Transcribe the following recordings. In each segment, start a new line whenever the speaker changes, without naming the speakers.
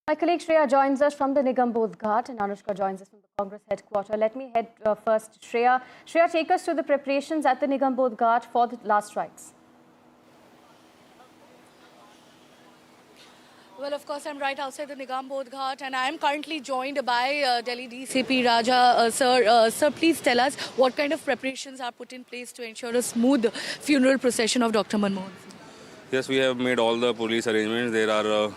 My colleague Shreya joins us from the Nigam Bodh Ghat and Anushka joins us from the Congress headquarters. Let me head first to Shreya. Shreya, take us through the preparations at the Nigam Bodh Ghat for the last rites.
Well, of course, I'm right outside the Nigam Bodh Ghat, and I am currently joined by Delhi DCP Raja. Sir, please tell us what kind of preparations are put in place to ensure a smooth funeral procession of Dr. Manmohan Singh.
Yes, we have made all the police arrangements. There are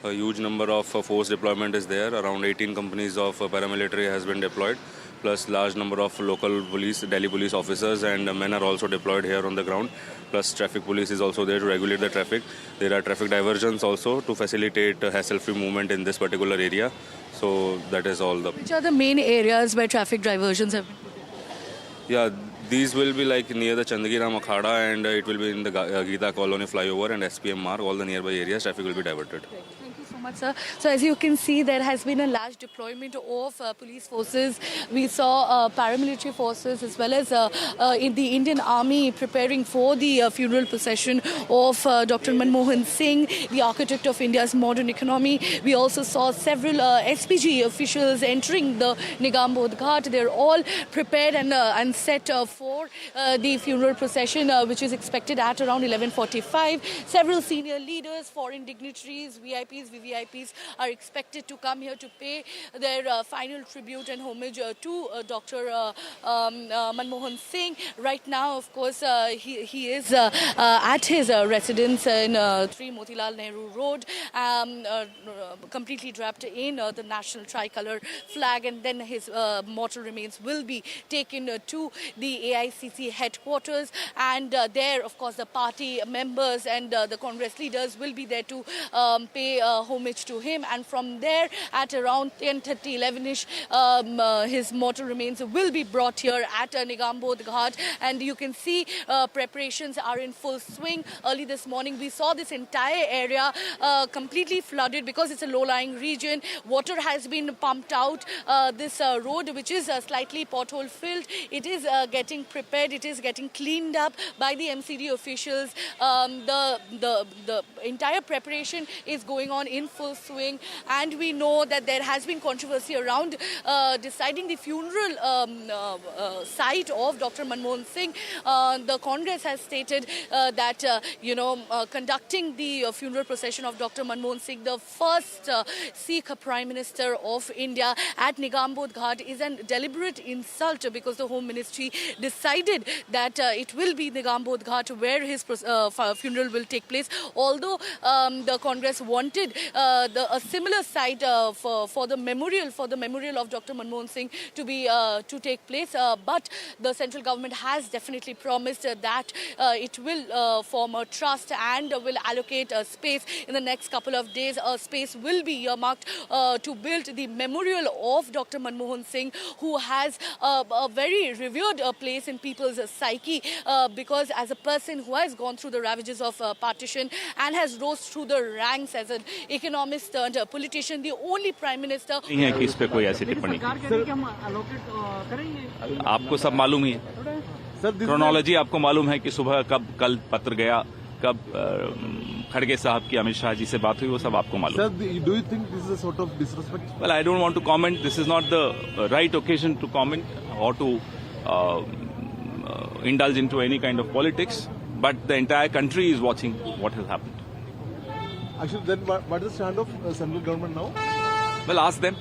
a huge number of force deployment is there. Around 18 companies of paramilitary has been deployed, plus large number of local police, Delhi police officers and men are also deployed here on the ground. Plus traffic police is also there to regulate the traffic. There are traffic diversions also to facilitate hassle-free movement in this particular area. So that is all.
Which are the main areas where traffic diversions have been put in?
Yeah, these will be like near the Chandagiram Akhada and it will be in the Gita Colony flyover and SPM Marg. All the nearby areas, traffic will be diverted.
Thank you so much, sir. So as you can see, there has been a large deployment of police forces. We saw paramilitary forces as well as in the Indian Army preparing for the funeral procession of Dr. Manmohan Singh, the architect of India's modern economy. We also saw several SPG officials entering the Nigam Bodh Ghat. They're all prepared and set for the funeral procession, which is expected at around 11:45. Several senior leaders, foreign dignitaries, VIPs, VVIPs are expected to come here to pay their final tribute and homage to Dr. Manmohan Singh. Right now, of course, he is at his residence in 3 Motilal Nehru Road, completely draped in the national tricolour flag, and then his mortal remains will be taken to the AICC headquarters, and there, of course, the party members and the Congress leaders will be there to pay homage to him, and from there at around 10:30, 11ish, his mortal remains will be brought here at Nigam Bodh Ghat, and you can see preparations are in full swing. Early this morning we saw this entire area completely flooded because it's a low-lying region. Water has been pumped out. This road, which is slightly pothole filled, it is getting prepared, it is getting cleaned up by the MCD officials. The entire preparation is going on in full swing, and we know that there has been controversy around deciding the funeral site of Dr. Manmohan Singh. The Congress has stated that conducting the funeral procession of Dr. Manmohan Singh, the first Sikh Prime Minister of India, at Nigam Bodh Ghat is a deliberate insult, because the Home Ministry decided that it will be Nigam Bodh Ghat where his funeral will take place. Although the Congress wanted a similar site for the memorial of Dr. Manmohan Singh to take place, but the central government has definitely promised that it will form a trust and will allocate a space in the next couple of days. A space will be earmarked to build the memorial of Dr. Manmohan Singh, who has a very revered place in people's psyche, because as a person who has gone through the ravages of partition and has rose through the ranks as an economist turned politician, the only prime minister.
नहीं है कि इस पे कोई ऐसी टिप्पणी आपको सब मालूम ही है। क्रोनोलॉजी आपको मालूम है कि सुबह कब कल पत्र गया, कब खड़गे साहब की अमित शाह जी से बात हुई, वो सब आपको मालूम है।
Do you think this is a sort of disrespect?
Well, I don't want to comment. This is not the right occasion to comment or to indulge into any kind of politics. But the entire country is watching what has happened.
Actually, then what is the stand of central government now?
Well, ask them.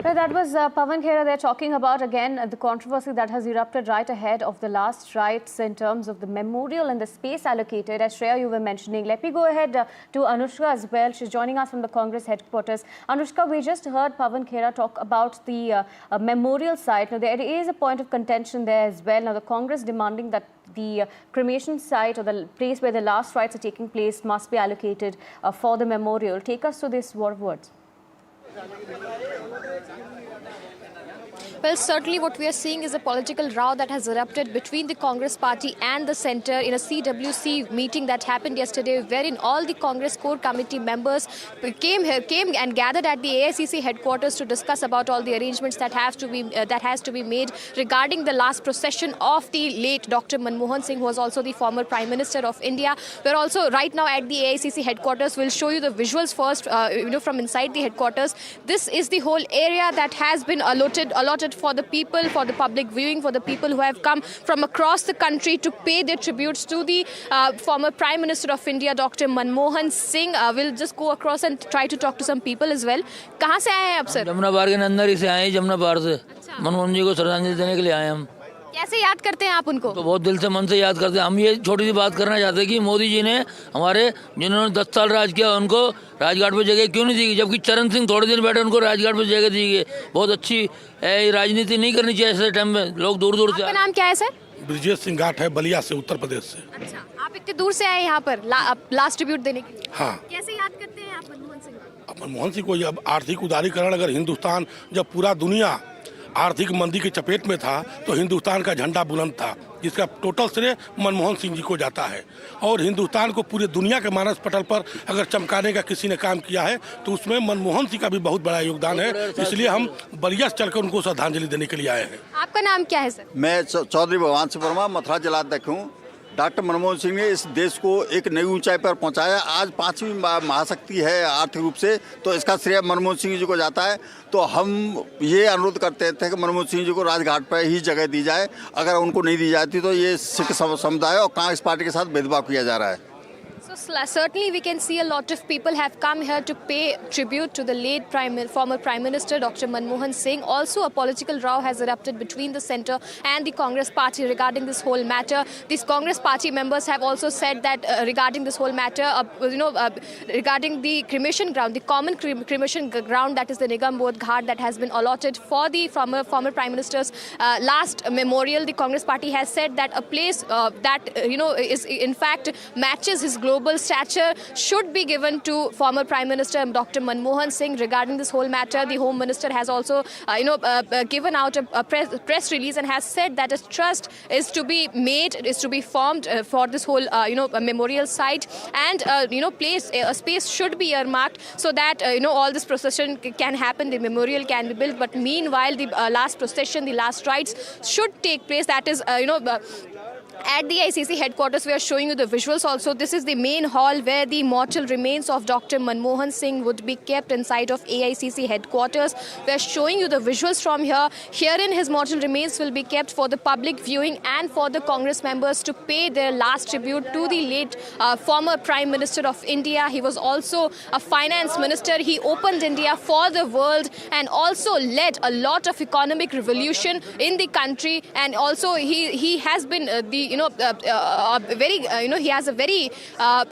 Well, that was Pawan Khera there talking about, again, the controversy that has erupted right ahead of the last rites in terms of the memorial and the space allocated. As Shreya, you were mentioning. Let me go ahead to Anushka as well. She's joining us from the Congress headquarters. Anushka, we just heard Pawan Khera talk about the memorial site. Now, there is a point of contention there as well. Now, the Congress demanding that the cremation site or the place where the last rites are taking place must be allocated for the memorial. Take us to this war of words.
Well, certainly what we are seeing is a political row that has erupted between the Congress party and the centre in a CWC meeting that happened yesterday, wherein all the Congress core committee members came and gathered at the AICC headquarters to discuss about all the arrangements that has to be made regarding the last procession of the late Dr. Manmohan Singh, who was also the former Prime Minister of India. We're also right now at the AICC headquarters. We'll show you the visuals first, from inside the headquarters. This is the whole area that has been allotted for the people, for the public viewing, for the people who have come from across the country to pay their tributes to the former Prime Minister of India, Dr. Manmohan Singh. We'll just go across and try to talk to some people as well. कहाँ से आए हैं आप sir?
Jamuna पार के अंदर ही से आए, जमुना पार से। मनमोहन जी को श्रद्धांजलि देने के लिए आए हम।
कैसे याद करते हैं आप उनको?
तो बहुत दिल से मन से याद करते हैं। हम ये छोटी सी बात करना चाहते हैं कि मोदी जी ने हमारे जिन्होंने 10 साल राज किया उनको राजघाट पे जगह क्यों नहीं दी, जबकि चरण सिंह थोड़े दिन बैठे उनको राजघाट पे जगह दी गई। बहुत अच्छी राजनीति नहीं करनी चाहिए ऐसे टाइम में। लोग दूर दूर से।
आपका नाम क्या है सर?
ब्रिजेश सिंह घाट है, बलिया से, उत्तर प्रदेश से।
अच्छा, आप इतने दूर से आए यहाँ पर लास्ट ट्रिब्यूट देने के लिए?
हाँ।
कैसे याद करते हैं आप मनमोहन सिंह को?
मनमोहन सिंह को जब आर्थिक उदारीकरण, अगर हिंदुस्तान, जब पूरा दुनिया आर्थिक मंदी के चपेट में था तो हिंदुस्तान का झंडा बुलंद था, जिसका टोटल श्रेय मनमोहन सिंह जी को जाता है। और हिंदुस्तान को पूरे दुनिया के मानस पटल पर अगर चमकाने का किसी ने काम किया है तो उसमें मनमोहन सिंह का भी बहुत बड़ा योगदान है। इसलिए हम बलिया से चलकर उनको श्रद्धांजलि देने के लिए आए हैं।
आपका नाम क्या है सर?
मैं चौधरी भगवान सिंह वर्मा, मथुरा जिलाध्यक्ष हूँ। डॉक्टर मनमोहन सिंह ने इस देश को एक नई ऊंचाई पर पहुंचाया। आज 5वीं महाशक्ति है आर्थिक रूप से, तो इसका श्रेय मनमोहन सिंह जी को जाता है। तो हम ये अनुरोध करते थे कि मनमोहन सिंह जी को राजघाट पर ही जगह दी जाए। अगर उनको नहीं दी जाती तो ये सिख समुदाय और कांग्रेस पार्टी के साथ भेदभाव किया जा रहा है।
So certainly we can see a lot of people have come here to pay tribute to the late former Prime Minister Dr. Manmohan Singh. Also a political row has erupted between the centre and the Congress party regarding this whole matter. These Congress party members have also said that regarding this whole matter, regarding the cremation ground, the common cremation ground, that is the Nigam Bodh Ghat that has been allotted for the former Prime Minister's last memorial. The Congress party has said that a place that is in fact matches his global stature should be given to former Prime Minister Dr. Manmohan Singh. Regarding this whole matter, the Home Minister has also given out a press release and has said that a trust is to be made, is to be formed for this whole memorial site, and a space should be earmarked so that all this procession can happen, the memorial can be built. But meanwhile, the last procession, the last rites should take place. That is at the ICC headquarters. We are showing you the visuals also. This is the main hall where the mortal remains of Dr. Manmohan Singh would be kept inside of AICC headquarters. We are showing you the visuals from here. Herein his mortal remains will be kept for the public viewing and for the Congress members to pay their last tribute to the late former Prime Minister of India. He was also a finance minister. He opened India for the world and also led a lot of economic revolution in the country. And also he has been he has a very,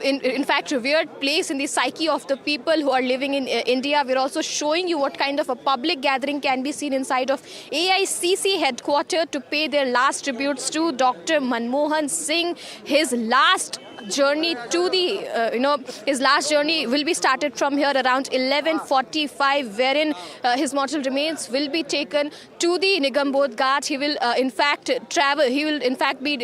in fact, revered place in the psyche of the people who are living in India. We're also showing you what kind of a public gathering can be seen inside of AICC headquarters to pay their last tributes to Dr. Manmohan Singh. His last journey to the, his last journey will be started from here around 11:45, wherein his mortal remains will be taken to the Nigam Bodh Ghat. He will, in fact, travel. He will, in fact, be,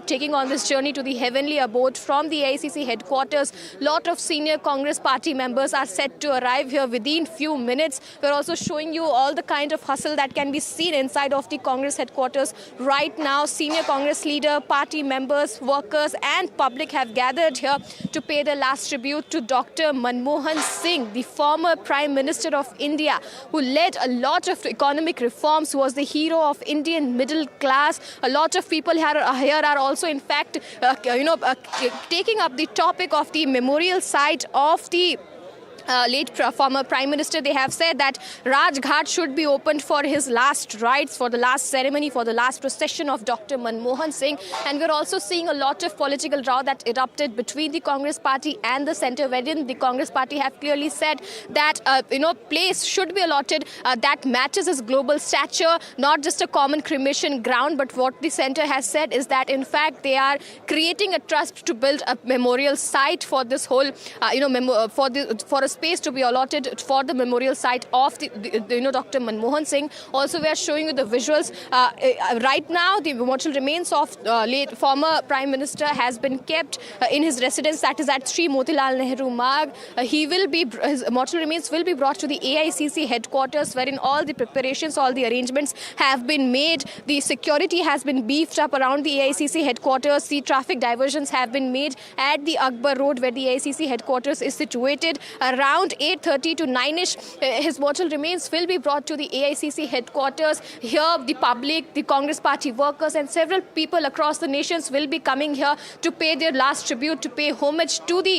taking on this journey to the heavenly abode from the AICC headquarters. Lot of senior Congress party members are set to arrive here within few minutes. We're also showing you all the kind of hustle that can be seen inside of the Congress headquarters right now. Senior Congress leader, party members, workers, and public have gathered here to pay their last tribute to Dr. Manmohan Singh, the former Prime Minister of India, who led a lot of economic reforms, who was the hero of Indian middle class. A lot of people here are also, in fact, taking up the topic of the memorial site of the late former Prime Minister. They have said that Rajghat should be opened for his last rites, for the last ceremony, for the last procession of Dr. Manmohan Singh. And we're also seeing a lot of political row that erupted between the Congress party and the centre, wherein the Congress party have clearly said that place should be allotted that matches his global stature, not just a common cremation ground. But what the centre has said is that in fact they are creating a trust to build a memorial site for this whole for a space to be allotted for the memorial site of Dr. Manmohan Singh. Also, we are showing you the visuals. Right now, the mortal remains of late former Prime Minister has been kept in his residence, that is at Sri Motilal Nehru Marg. His mortal remains will be brought to the AICC headquarters, wherein all the preparations, all the arrangements have been made. The security has been beefed up around the AICC headquarters. The traffic diversions have been made at the Akbar Road, where the AICC headquarters is situated. Around 8:30 to 9ish, his mortal remains will be brought to the AICC headquarters. Here, the public, the Congress Party workers, and several people across the nations will be coming here to pay their last tribute, to pay homage to the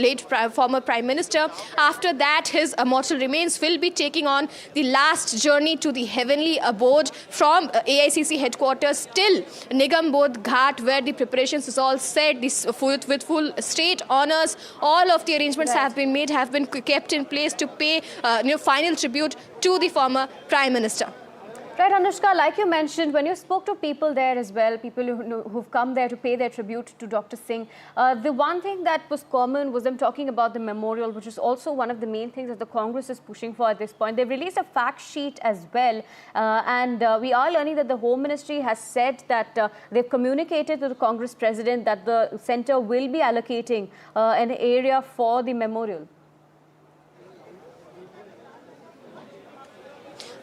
late former Prime Minister. After that, his mortal remains will be taking on the last journey to the heavenly abode from AICC headquarters till Nigam Bodh Ghat, where the preparations is all set. With full state honors, all of the arrangements have been made, have been kept in place to pay final tribute to the former Prime Minister.
Right, Anushka, like you mentioned, when you spoke to people there as well, people who've come there to pay their tribute to Dr. Singh, the one thing that was common was them talking about the memorial, which is also one of the main things that the Congress is pushing for at this point. They've released a fact sheet as well, and we are learning that the Home Ministry has said that they've communicated to the Congress President that the centre will be allocating an area for the memorial.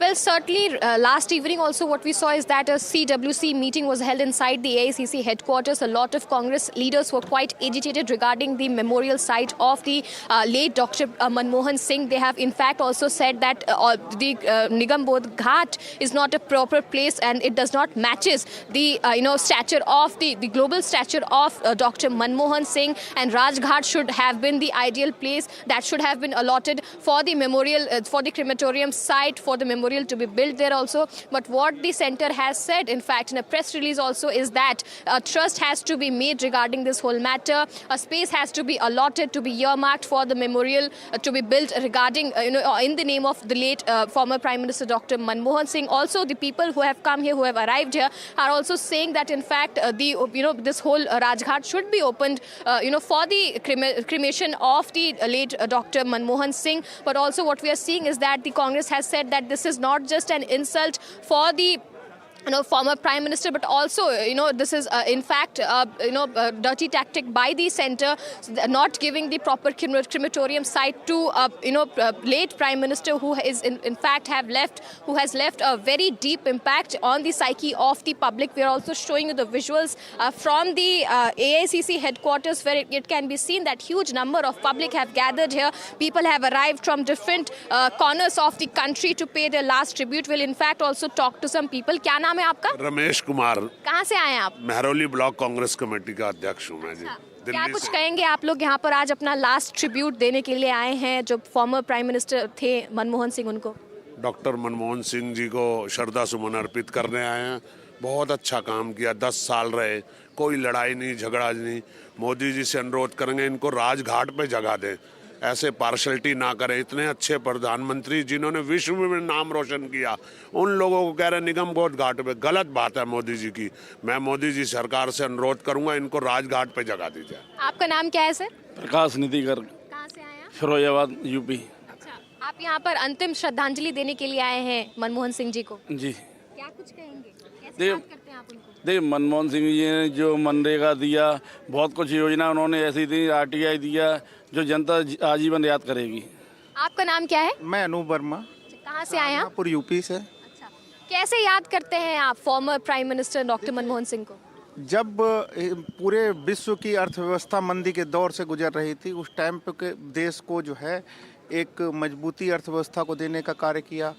Well, certainly last evening also what we saw is that a CWC meeting was held inside the AICC headquarters. A lot of Congress leaders were quite agitated regarding the memorial site of the late Dr. Manmohan Singh. They have in fact also said that the Nigam Bodh Ghat is not a proper place and it does not matches the stature of the global stature of Dr. Manmohan Singh, and Raj Ghat should have been the ideal place that should have been allotted for the memorial, for the crematorium site, for the memorial to be built there also. But what the centre has said, in fact, in a press release also, is that a trust has to be made regarding this whole matter. A space has to be allotted, to be earmarked for the memorial to be built regarding, in the name of the late former Prime Minister Dr. Manmohan Singh. Also, the people who have come here, who have arrived here, are also saying that, in fact, this whole Rajghat should be opened, for the cremation of the late Dr. Manmohan Singh. But also, what we are seeing is that the Congress has said that this is not just an insult for the former Prime Minister, but also, this is in fact, a dirty tactic by the centre, not giving the proper crematorium site to, late Prime Minister who is in fact has left a very deep impact on the psyche of the public. We are also showing you the visuals from the AICC headquarters, where it can be seen that huge number of public have gathered here. People have arrived from different corners of the country to pay their last tribute. We'll in fact also talk to some people. क्या नाम है आपका?
रमेश कुमार।
कहाँ से आए हैं आप?
Mehrauli block Congress committee का अध्यक्ष हूँ मैं जी।
क्या कुछ कहेंगे आप लोग यहाँ पर आज अपना लास्ट ट्रिब्यूट देने के लिए आए हैं, जो फॉर्मर प्राइम मिनिस्टर थे मनमोहन सिंह, उनको?
डॉक्टर मनमोहन सिंह जी को श्रद्धा सुमन अर्पित करने आए हैं। बहुत अच्छा काम किया, 10 साल रहे, कोई लड़ाई नहीं, झगड़ा नहीं। मोदी जी से अनुरोध करेंगे इनको राजघाट पे जगह दें, ऐसे पार्शलिटी ना करें। इतने अच्छे प्रधानमंत्री जिन्होंने विश्व में नाम रोशन किया, उन लोगों को कह रहे निगम बोध घाट पे, गलत बात है मोदी जी की। मैं मोदी जी सरकार से अनुरोध करूंगा इनको राजघाट पे जगह दी जाए।
आपका नाम क्या है सर?
प्रकाश निधिकर।
कहाँ से आए हैं?
फिरोजाबाद, यूपी।
अच्छा, आप यहाँ पर अंतिम श्रद्धांजलि देने के लिए आए हैं मनमोहन सिंह जी को?
जी।
क्या कुछ कहेंगे, कैसे याद करते हैं आप उनको?
देखिए, मनमोहन सिंह जी ने जो मनरेगा दिया, बहुत कुछ योजना उन्होंने ऐसी दी, RTI दिया, जो जनता आजीवन याद करेगी।
आपका नाम क्या है?
मैं अनूप वर्मा।
कहाँ से आए हैं?
यूपी से।
अच्छा, कैसे याद करते हैं आप former prime minister doctor Manmohan Singh को?
जब पूरे विश्व की अर्थव्यवस्था मंदी के दौर से गुजर रही थी, उस टाइम पे देश को जो है एक मजबूती अर्थव्यवस्था को देने का कार्य किया,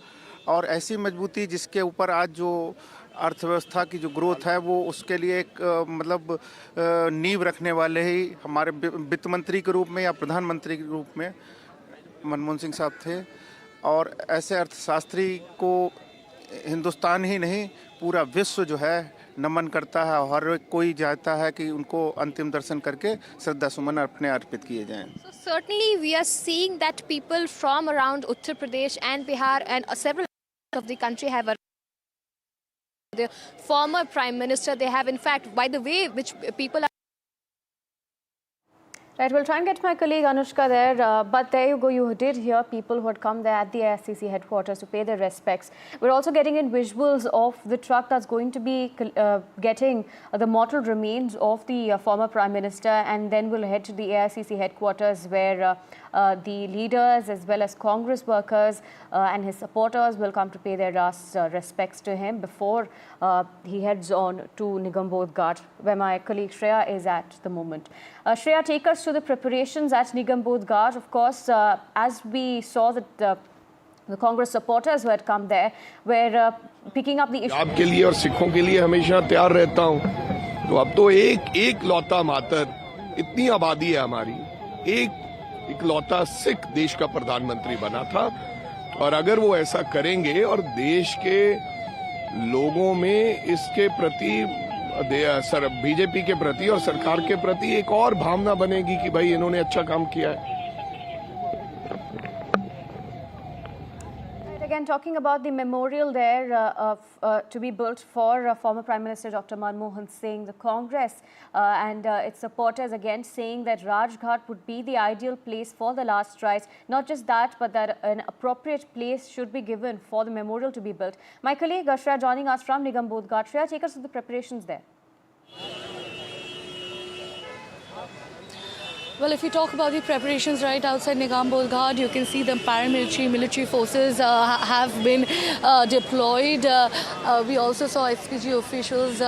और ऐसी मजबूती जिसके ऊपर आज जो अर्थव्यवस्था की जो ग्रोथ है, वो उसके लिए एक नींव रखने वाले ही हमारे वित्त मंत्री के रूप में या प्रधानमंत्री के रूप में मनमोहन सिंह साहब थे। और ऐसे अर्थशास्त्री को हिंदुस्तान ही नहीं, पूरा विश्व जो है नमन करता है, और हर कोई चाहता है कि उनको अंतिम दर्शन करके श्रद्धा सुमन अपने अर्पित किए जाएं।
So certainly we are seeing that people from around Uttar Pradesh and Bihar and several of the country have the former prime minister. They have in fact, by the way which people are
Right, we'll try and get my colleague Anushka there, but there you go, you did hear people who had come there at the AICC headquarters to pay their respects. We're also getting in visuals of the truck that's going to be getting the mortal remains of the former Prime Minister, and then we'll head to the AICC headquarters where the leaders as well as Congress workers and his supporters will come to pay their last respects to him before he heads on to Nigambodh Ghat, where my colleague Shreya is at the moment. Shreya, take us to the preparations at Nigambodh Ghat. Of course, as we saw that the Congress supporters who had come there were picking up the issue.
आपके लिए और सिखों के लिए हमेशा तैयार रहता हूँ. तो अब तो एक लौता मातर, इतनी आबादी है हमारी, एक इकलौता सिख देश का प्रधानमंत्री बना था. और अगर वो ऐसा करेंगे और देश के लोगों में इसके प्रति बीजेपी के प्रति और सरकार के प्रति एक और भावना बनेगी कि भाई इन्होंने अच्छा काम किया है.
Again, talking about the memorial there to be built for former Prime Minister Dr. Manmohan Singh, the Congress and its supporters again saying that Rajghat would be the ideal place for the last rites. Not just that, but that an appropriate place should be given for the memorial to be built. My colleague Shreya joining us from Nigambodh Ghat. Shreya, take us to the preparations there.
Well, if you talk about the preparations right outside Nigambodh Ghat, you can see the military forces have been deployed. We also saw SPG officials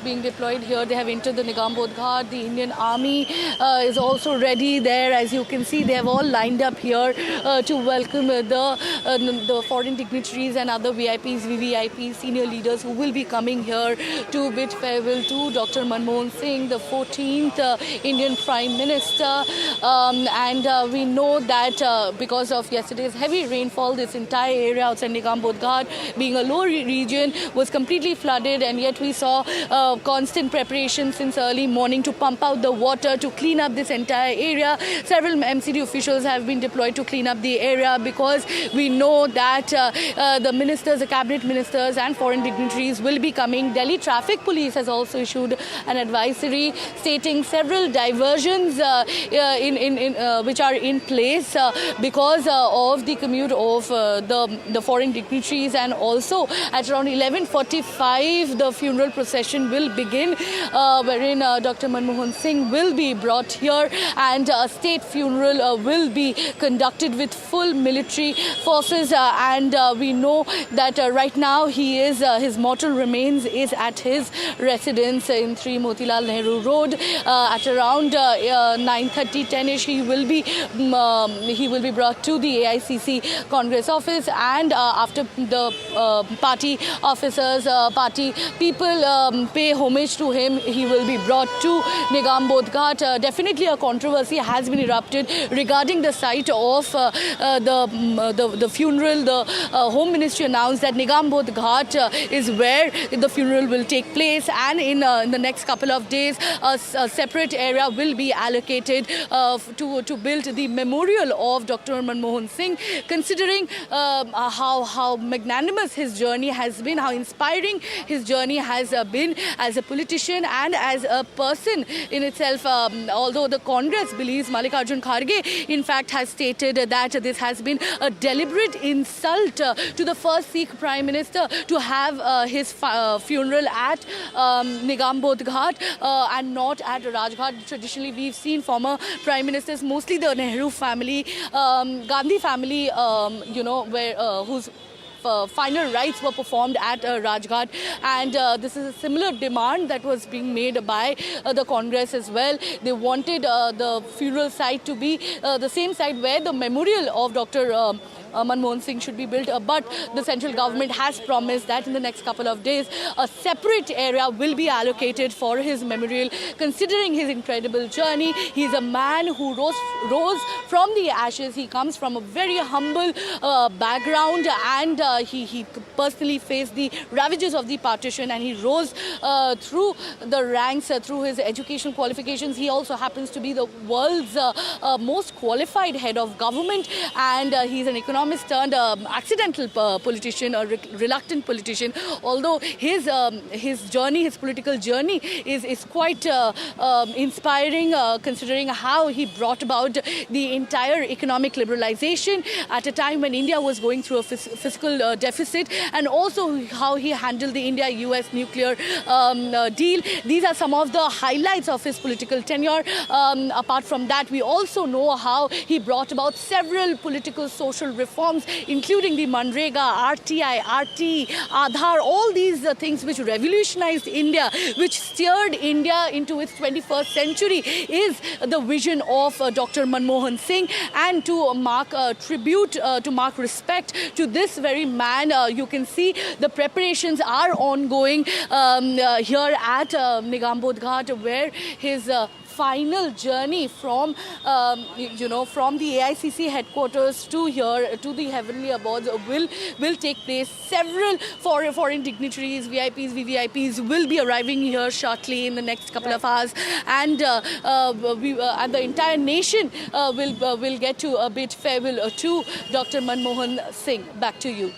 being deployed here. They have entered the Nigambodh Ghat. The Indian Army is also ready there. As you can see, they have all lined up here to welcome the foreign dignitaries and other VIPs, VVIPs, senior leaders who will be coming here to bid farewell to Dr. Manmohan Singh, the 14th Indian Prime Minister. And we know that because of yesterday's heavy rainfall, this entire area outside Nigambodh Ghat, being a low region, was completely flooded, and yet we saw constant preparation since early morning to pump out the water, to clean up this entire area. Several MCD officials have been deployed to clean up the area because we know that the ministers, the cabinet ministers and foreign dignitaries will be coming. Delhi Traffic Police has also issued an advisory stating several diversions which are in place because of the commute of the foreign dignitaries, and also at around 11:45 the funeral procession will begin wherein Dr. Manmohan Singh will be brought here, and a state funeral will be conducted with full military forces, and we know that right now he is his mortal remains is at his residence in 3 Motilal Nehru Road at around 9:30, 10ish. He will be brought to the AICC Congress office, and after the party officers, party people pay homage to him, he will be brought to Nigambodh Ghat. Definitely a controversy has been erupted regarding the site of the funeral. The Home Ministry announced that Nigambodh Ghat is where the funeral will take place, and in the next couple of days a separate area will be allocated to build the memorial of Dr. Manmohan Singh. Considering how magnanimous his journey has been, how inspiring his journey has been as a politician and as a person in itself, although the Congress believes, Mallikarjun Kharge in fact has stated that this has been a deliberate insult to the first Sikh Prime Minister to have his funeral at Nigambodh Ghat and not at Rajghat. Traditionally, we've seen former Prime Ministers, mostly the Nehru family, Gandhi family, whose final rites were performed at Rajghat, and this is a similar demand that was being made by the Congress as well. They wanted the funeral site to be the same site where the memorial of Dr. Manmohan Singh should be built, but the central government has promised that in the next couple of days a separate area will be allocated for his memorial. Considering his incredible journey, he is a man who rose from the ashes. He comes from a very humble background, and he personally faced the ravages of the partition, and he rose through the ranks through his educational qualifications. He also happens to be the world's most qualified head of government, and he's an economic economist turned accidental politician, or reluctant politician, although his journey, his political journey is quite inspiring, considering how he brought about the entire economic liberalization at a time when India was going through a fiscal deficit, and also how he handled the India-US nuclear deal. These are some of the highlights of his political tenure. Apart from that, we also know how he brought about several political social reforms, including the Manrega, RTI, RT, Aadhaar, all these things which revolutionized India, which steered India into its 21st century, is the vision of Dr. Manmohan Singh. And to mark tribute, to mark respect to this very man, you can see the preparations are ongoing here at Nigambodh Ghat, where his final journey from from the AICC headquarters to here to the heavenly abodes will take place. Several foreign dignitaries, VIPs, VVIPs will be arriving here shortly in the next couple of hours, and and the entire nation will get to bid farewell to Dr. Manmohan Singh. Back to you.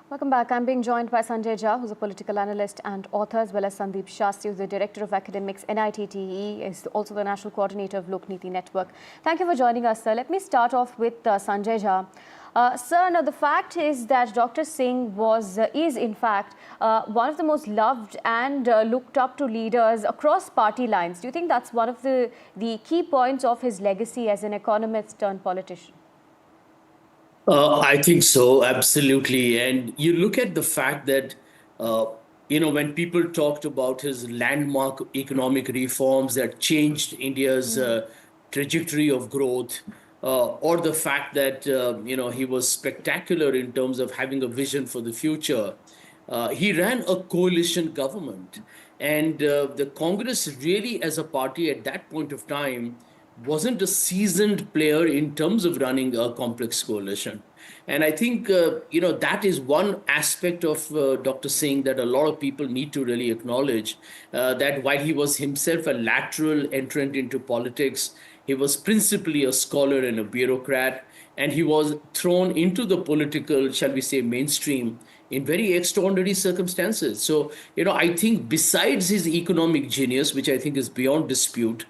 Welcome back. I'm being joined by Sanjay Jha, who's a political analyst and author, as well as Sandeep Shastri, who's the Director of Academics, NITTE, is also the National Coordinator of Lok Niti Network. Thank you for joining us, sir. Let me start off with Sanjay Jha. Sir, now the fact is that Dr. Singh is in fact one of the most loved and looked up to leaders across party lines. Do you think that's one of the key points of his legacy as an economist turned politician?
I think so, absolutely. And you look at the fact that, when people talked about his landmark economic reforms that changed India's trajectory of growth, or the fact that, he was spectacular in terms of having a vision for the future, he ran a coalition government. And the Congress really, as a party at that point of time, wasn't a seasoned player in terms of running a complex coalition. And I think, that is one aspect of Dr. Singh that a lot of people need to really acknowledge, that while he was himself a lateral entrant into politics, he was principally a scholar and a bureaucrat, and he was thrown into the political, shall we say, mainstream in very extraordinary circumstances. So, I think besides his economic genius, which I think is beyond dispute,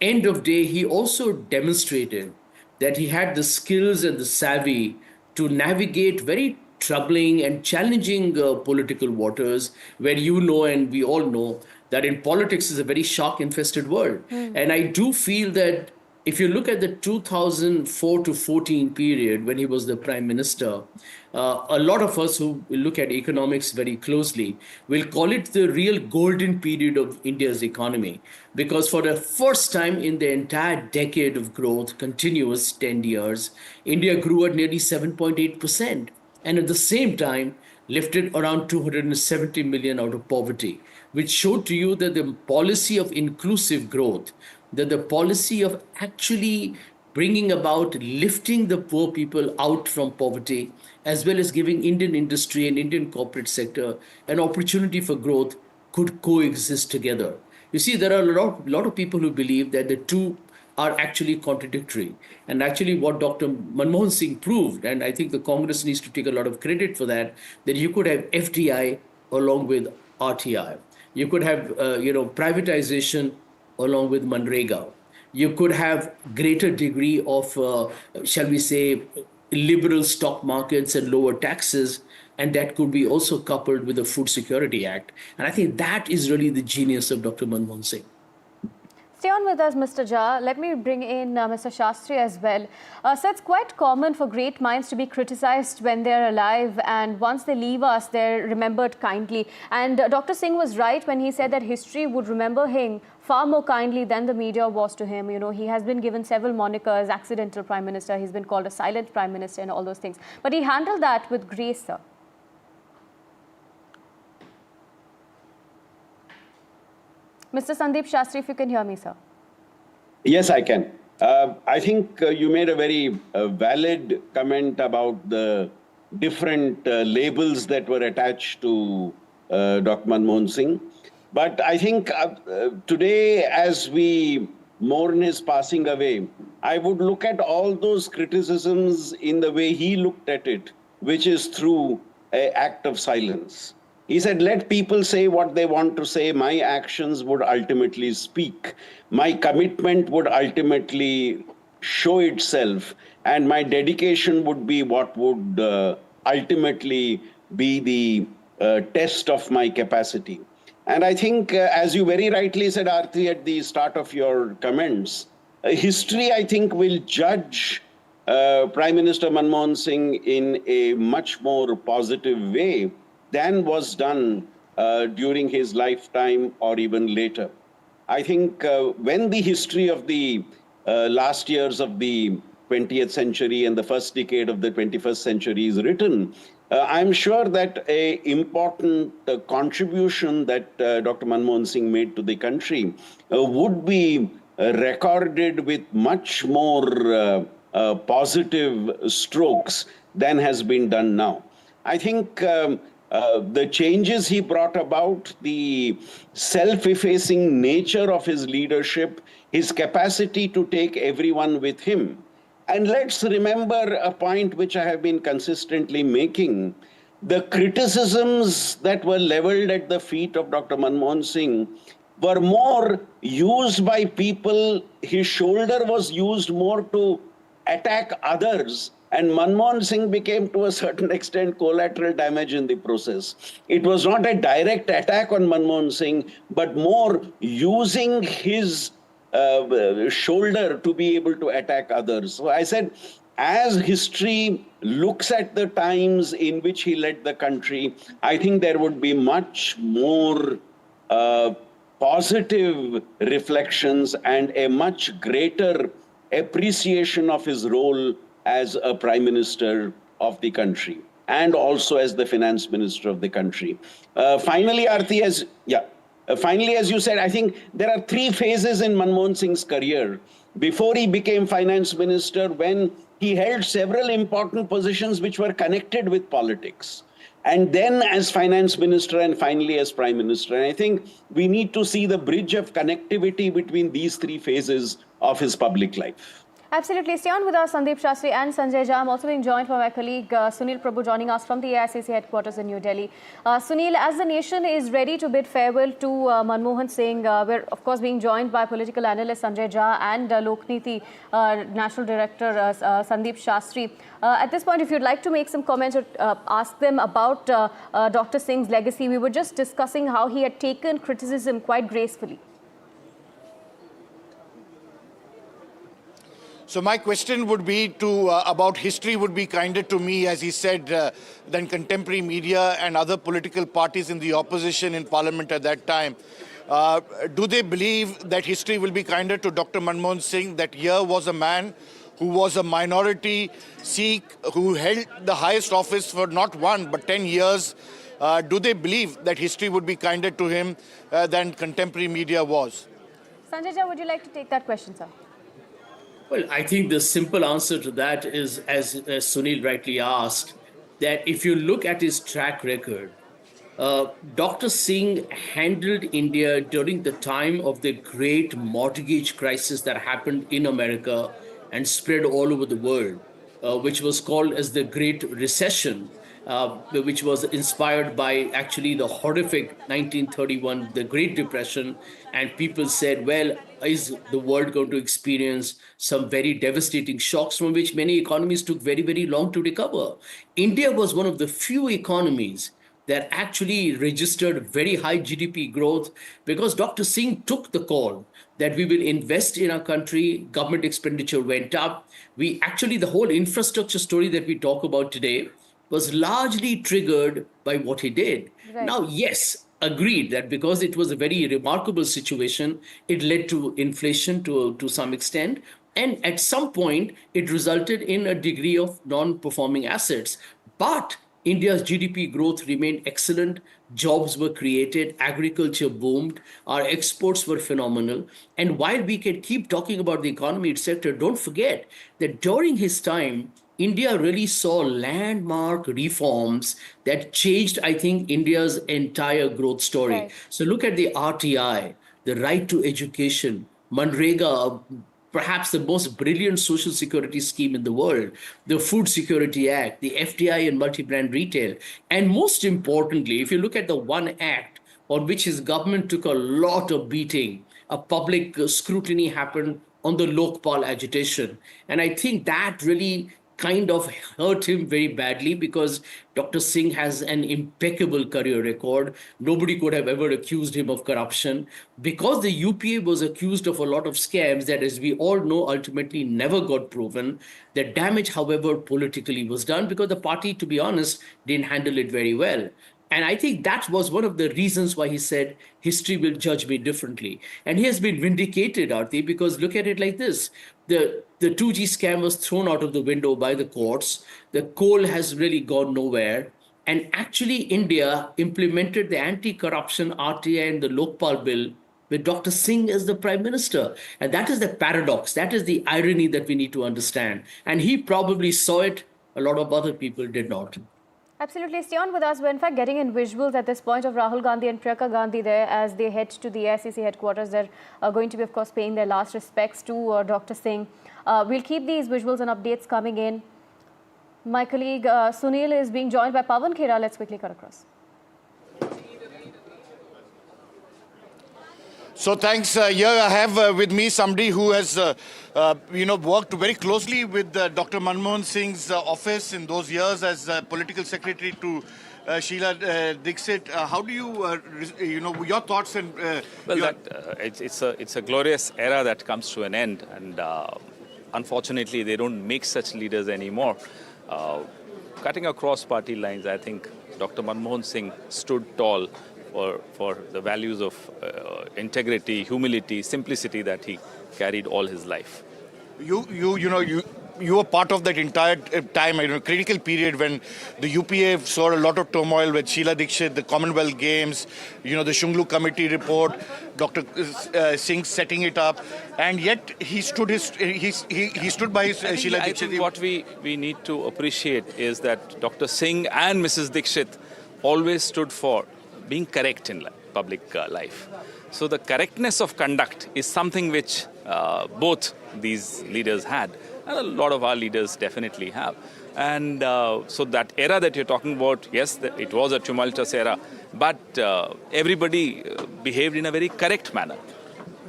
end of day, he also demonstrated that he had the skills and the savvy to navigate very troubling and challenging political waters, where and we all know that in politics is a very shark-infested world. And I do feel that if you look at the 2004 to 14 period when he was the prime minister, a lot of us who look at economics very closely will call it the real golden period of India's economy, because for the first time in the entire decade of growth, continuous 10 years, India grew at nearly 7.8%. And at the same time, lifted around 270 million out of poverty, which showed to you that the policy of inclusive growth, that the policy of actually bringing about lifting the poor people out from poverty, as well as giving Indian industry and Indian corporate sector an opportunity for growth, could coexist together. You see, there are a lot of people who believe that the two are actually contradictory. And actually what Dr. Manmohan Singh proved, and I think the Congress needs to take a lot of credit for that you could have FDI along with RTI. You could have, privatization along with Manrega. You could have greater degree of, shall we say, liberal stock markets and lower taxes, and that could be also coupled with the Food Security Act. And I think that is really the genius of Dr. Manmohan Singh.
Stay on with us, Mr. Jha. Let me bring in Mr. Shastri as well. So it's quite common for great minds to be criticized when they're alive, and once they leave us, they're remembered kindly. And Dr. Singh was right when he said that history would remember him far more kindly than the media was to him. He has been given several monikers, accidental prime minister, he's been called a silent prime minister and all those things. But he handled that with grace, sir. Mr. Sandeep Shastri, if you can hear me, sir.
Yes, I can. I think you made a very valid comment about the different labels that were attached to Dr. Manmohan Singh. But I think today, as we mourn his passing away, I would look at all those criticisms in the way he looked at it, which is through an act of silence. He said, let people say what they want to say. My actions would ultimately speak. My commitment would ultimately show itself. And my dedication would be what would ultimately be the test of my capacity. And I think, as you very rightly said, Aarti, at the start of your comments, history, I think, will judge Prime Minister Manmohan Singh in a much more positive way than was done during his lifetime or even later. I think when the history of the last years of the 20th century and the first decade of the 21st century is written, I'm sure that an important contribution that Dr. Manmohan Singh made to the country would be recorded with much more positive strokes than has been done now. I think the changes he brought about, the self-effacing nature of his leadership, his capacity to take everyone with him. And let's remember a point which I have been consistently making. The criticisms that were leveled at the feet of Dr. Manmohan Singh were more used by people. His shoulder was used more to attack others, and Manmohan Singh became to a certain extent collateral damage in the process. It was not a direct attack on Manmohan Singh, but more using his shoulder to be able to attack others. So I said, as history looks at the times in which he led the country, I think there would be much more positive reflections and a much greater appreciation of his role as a prime minister of the country and also as the finance minister of the country. Finally, Aarti, as you said, I think there are three phases in Manmohan Singh's career. Before he became finance minister, when he held several important positions which were connected with politics. And then as finance minister and finally as prime minister. And I think we need to see the bridge of connectivity between these three phases of his public life.
Absolutely. Stay on with us, Sandeep Shastri and Sanjay Jha. I'm also being joined by my colleague Sunil Prabhu, joining us from the AICC headquarters in New Delhi. Sunil, as the nation is ready to bid farewell to Manmohan Singh, we're of course being joined by political analyst Sanjay Jha and Lokniti National Director Sandeep Shastri. At this point, if you'd like to make some comments or ask them about Dr. Singh's legacy, we were just discussing how he had taken criticism quite gracefully.
So my question would be to about history would be kinder to me, as he said, than contemporary media and other political parties in the opposition in parliament at that time. Do they believe that history will be kinder to Dr. Manmohan Singh, that here was a man who was a minority Sikh, who held the highest office for not 1 but 10 years? Do they believe that history would be kinder to him than contemporary media was?
Sanjay Jha, would you like to take that question, sir?
Well, I think the simple answer to that is, as Sunil rightly asked, that if you look at his track record, Dr. Singh handled India during the time of the great mortgage crisis that happened in America and spread all over the world, which was called as the Great Recession, which was inspired by actually the horrific 1931, the Great Depression. And people said, well, is the world going to experience some very devastating shocks from which many economies took very, very long to recover? India was one of the few economies that actually registered very high GDP growth because Dr. Singh took the call that we will invest in our country. Government expenditure went up. The whole infrastructure story that we talk about today was largely triggered by what he did. Right. Now, yes, agreed that because it was a very remarkable situation, it led to inflation to some extent. And at some point, it resulted in a degree of non-performing assets. But India's GDP growth remained excellent. Jobs were created. Agriculture boomed. Our exports were phenomenal. And while we can keep talking about the economy, etc., don't forget that during his time, India really saw landmark reforms that changed, I think, India's entire growth story.
Right.
So look at the RTI, the right to education, Manrega, perhaps the most brilliant social security scheme in the world, the Food Security Act, the FDI and multi-brand retail. And most importantly, if you look at the one act on which his government took a lot of beating, a public scrutiny happened on the Lokpal agitation. And I think that really kind of hurt him very badly because Dr. Singh has an impeccable career record. Nobody could have ever accused him of corruption. Because the UPA was accused of a lot of scams that, as we all know, ultimately never got proven. The damage, however, politically was done because the party, to be honest, didn't handle it very well. And I think that was one of the reasons why he said, history will judge me differently. And he has been vindicated, Aarti, because look at it like this. The 2G scam was thrown out of the window by the courts. The coal has really gone nowhere. And actually, India implemented the anti-corruption RTI and the Lokpal bill with Dr. Singh as the prime minister. And that is the paradox. That is the irony that we need to understand. And he probably saw it. A lot of other people did not.
Absolutely. Stay on with us. We're in fact getting in visuals at this point of Rahul Gandhi and Priyanka Gandhi there as they head to the AICC headquarters. They're going to be, of course, paying their last respects to Dr. Singh. We'll keep these visuals and updates coming in. My colleague Sunil is being joined by Pawan Khera. Let's quickly cut across.
So thanks. Here I have with me somebody who has, worked very closely with Dr. Manmohan Singh's office in those years as political secretary to Sheila Dixit. How do you, your thoughts and
it's a glorious era that comes to an end, and unfortunately they don't make such leaders anymore. Cutting across party lines, I think Dr. Manmohan Singh stood tall for the values of integrity, humility, simplicity that he carried all his life. You were part of that entire time, critical period when the UPA saw a lot of turmoil with Sheila Dixit, the Commonwealth Games, the Shunglu Committee report, Dr. Singh setting it up, and yet he stood by Sheila Dixit. I think what we need to appreciate is that Dr. Singh and Mrs. Dixit always stood for being correct in public life. So the correctness of conduct is something which both these leaders had, and a lot of our leaders definitely have. And so that era that you're talking about, yes, it was a tumultuous era, but everybody behaved in a very correct manner.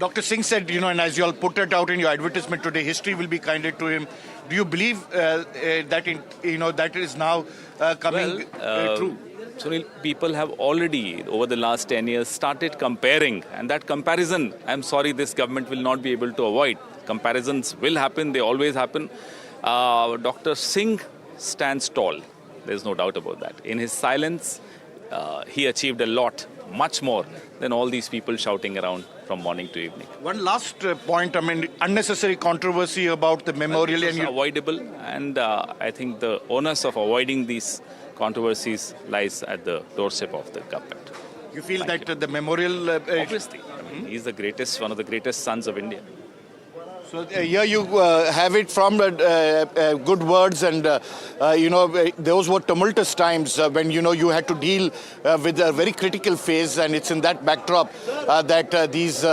Dr. Singh said, and as you all put it out in your advertisement today, history will be kinder to him. Do you believe that is now coming true?
Sunil, people have already, over the last 10 years, started comparing. And that comparison, I'm sorry, this government will not be able to avoid. Comparisons will happen, they always happen. Dr. Singh stands tall. There's no doubt about that. In his silence, he achieved a lot, much more than all these people shouting around from morning to evening.
One last point, unnecessary controversy about the memorial.
It's avoidable, and I think the onus of avoiding these controversies lies at the doorstep of the government.
You feel the memorial...
Obviously. He's the greatest, one of the greatest sons of India.
So here you have it from good words, and those were tumultuous times when you had to deal with a very critical phase, and it's in that backdrop that these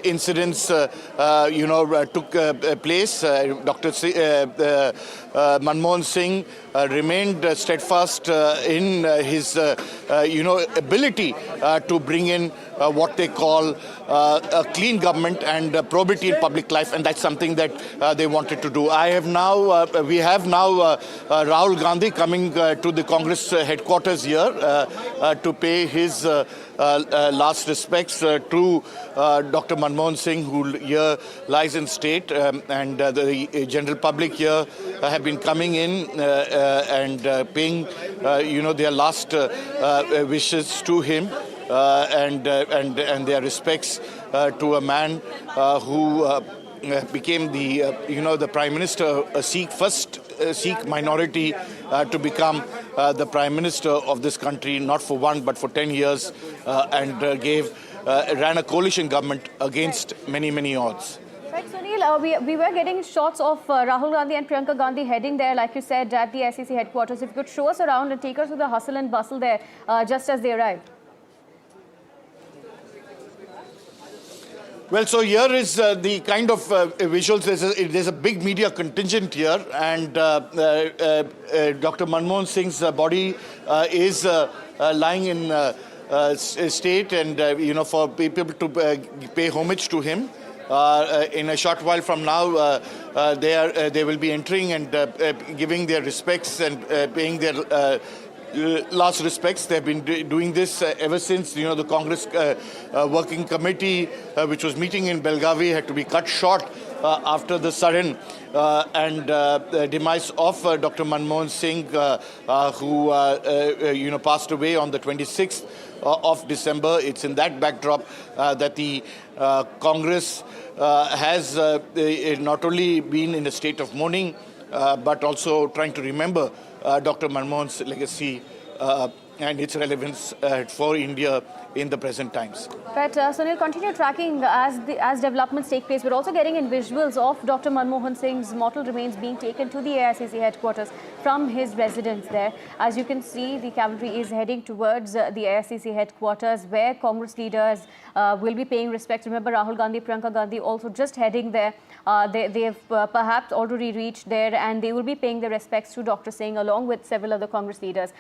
incidents took place. Dr. Manmohan Singh remained steadfast in his ability to bring in what they call a clean government and probity in public life, and that's something that they wanted to do. We have now Rahul Gandhi coming to the Congress headquarters here to pay his last respects to Dr. Manmohan Singh, who here lies in state, and the general public here have been coming in and paying their last wishes to him. And their respects to a man who became the Prime Minister, first Sikh minority to become the Prime Minister of this country, not for 1 but for 10 years, and ran a coalition government against many odds.
Right, Sunil. Sunil, we were getting shots of Rahul Gandhi and Priyanka Gandhi heading there, like you said, at the ICC headquarters. If you could show us around and take us through the hustle and bustle there just as they arrived.
Well, so here is the kind of visuals. There's a big media contingent here, and Dr. Manmohan Singh's body is lying in state, and for people to pay homage to him. In a short while from now, they will be entering and giving their respects and paying their last respects. They've been doing this ever since, the Congress working committee, which was meeting in Belgavi, had to be cut short after the sudden demise of Dr. Manmohan Singh, who passed away on the 26th of December. It's in that backdrop that the Congress has not only been in a state of mourning, but also trying to remember Dr. Manmohan's legacy and its relevance for India in the present times.
Right, Sunil, continue tracking as developments take place. We're also getting in visuals of Dr. Manmohan Singh's mortal remains being taken to the AICC headquarters from his residence there. As you can see, the cavalry is heading towards the AICC headquarters, where Congress leaders will be paying respects. Remember, Rahul Gandhi, Priyanka Gandhi also just heading there. They have perhaps already reached there, and they will be paying their respects to Dr. Singh along with several other Congress leaders.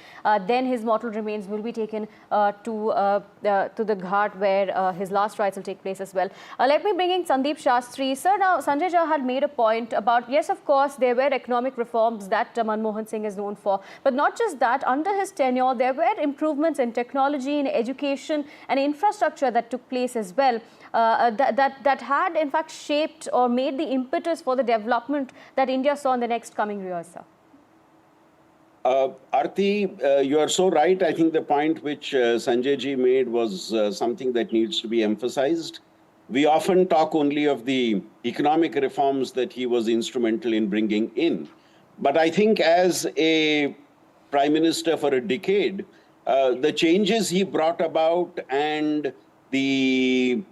Then his mortal remains will be taken to the Ghat, where his last rites will take place as well. Let me bring in Sandeep Shastri. Sir, now Sanjay Jha had made a point about, yes, of course, there were economic reforms that Manmohan Singh is known for. But not just that, under his tenure, there were improvements in technology, in education and infrastructure that took place as well. That had in fact shaped or made the impetus for the development that India saw in the next coming years, sir.
Aarti, you are so right. I think the point which Sanjay ji made was something that needs to be emphasized. We often talk only of the economic reforms that he was instrumental in bringing in. But I think as a prime minister for a decade, the changes he brought about and the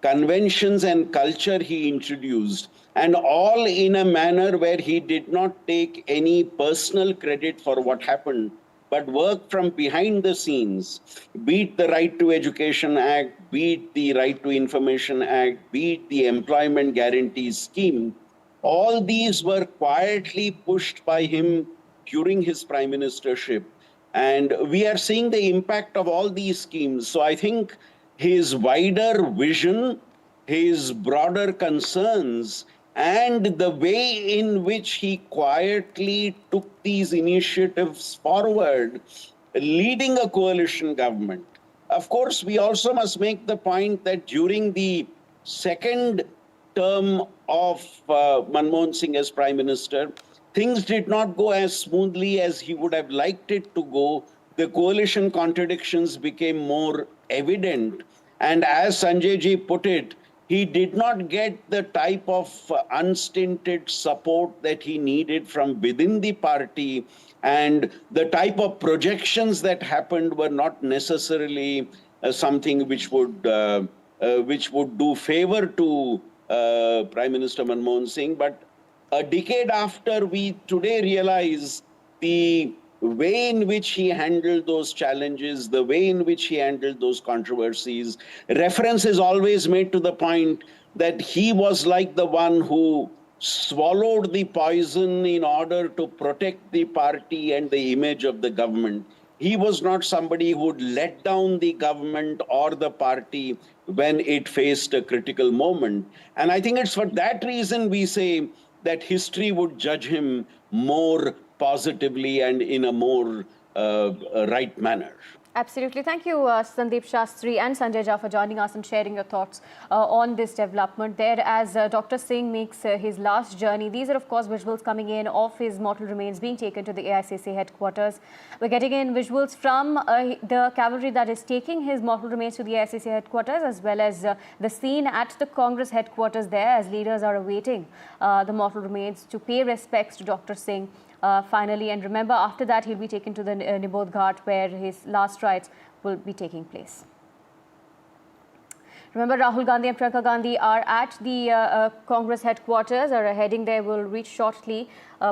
conventions and culture he introduced, and all in a manner where he did not take any personal credit for what happened, but worked from behind the scenes, be it the Right to Education Act, be it the Right to Information Act, be it the Employment Guarantee Scheme. All these were quietly pushed by him during his prime ministership. And we are seeing the impact of all these schemes. So I think his wider vision, his broader concerns, and the way in which he quietly took these initiatives forward, leading a coalition government. Of course, we also must make the point that during the second term of Manmohan Singh as Prime Minister, things did not go as smoothly as he would have liked it to go. The coalition contradictions became more evident. And as Sanjay ji put it, he did not get the type of unstinted support that he needed from within the party, and the type of projections that happened were not necessarily something which would do favor to Prime Minister Manmohan Singh. But a decade after, we today realize the way in which he handled those challenges, the way in which he handled those controversies. Reference is always made to the point that he was like the one who swallowed the poison in order to protect the party and the image of the government. He was not somebody who would let down the government or the party when it faced a critical moment. And I think it's for that reason we say that history would judge him more positively and in a more right manner.
Absolutely. Thank you, Sandeep Shastri and Sanjay Jha, for joining us and sharing your thoughts on this development there as Dr. Singh makes his last journey. These are, of course, visuals coming in of his mortal remains being taken to the AICC headquarters. We're getting in visuals from the cavalry that is taking his mortal remains to the AICC headquarters, as well as the scene at the Congress headquarters there as leaders are awaiting the mortal remains to pay respects to Dr. Singh. Finally, and remember, after that he'll be taken to the Nibodh Ghat, where his last rites will be taking place. Remember, Rahul Gandhi and Priyanka Gandhi are at the Congress headquarters, are heading there, will reach shortly,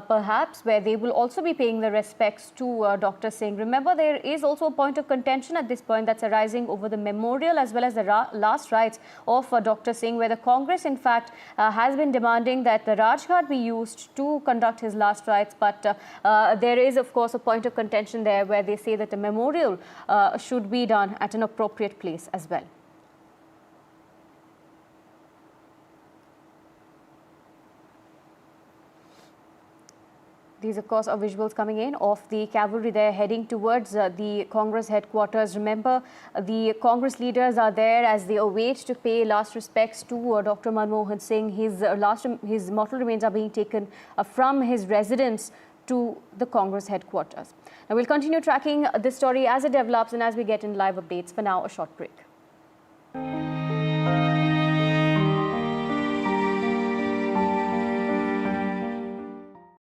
perhaps, where they will also be paying the respects to Dr. Singh. Remember, there is also a point of contention at this point that's arising over the memorial as well as the last rites of Dr. Singh, where the Congress, in fact, has been demanding that the Rajghat be used to conduct his last rites. But there is, of course, a point of contention there where they say that the memorial should be done at an appropriate place as well. These, of course, are visuals coming in of the cavalry there heading towards the Congress headquarters. Remember, the Congress leaders are there as they await to pay last respects to Dr. Manmohan Singh. His mortal remains are being taken from his residence to the Congress headquarters. Now, we'll continue tracking this story as it develops and as we get in live updates. For now, a short break.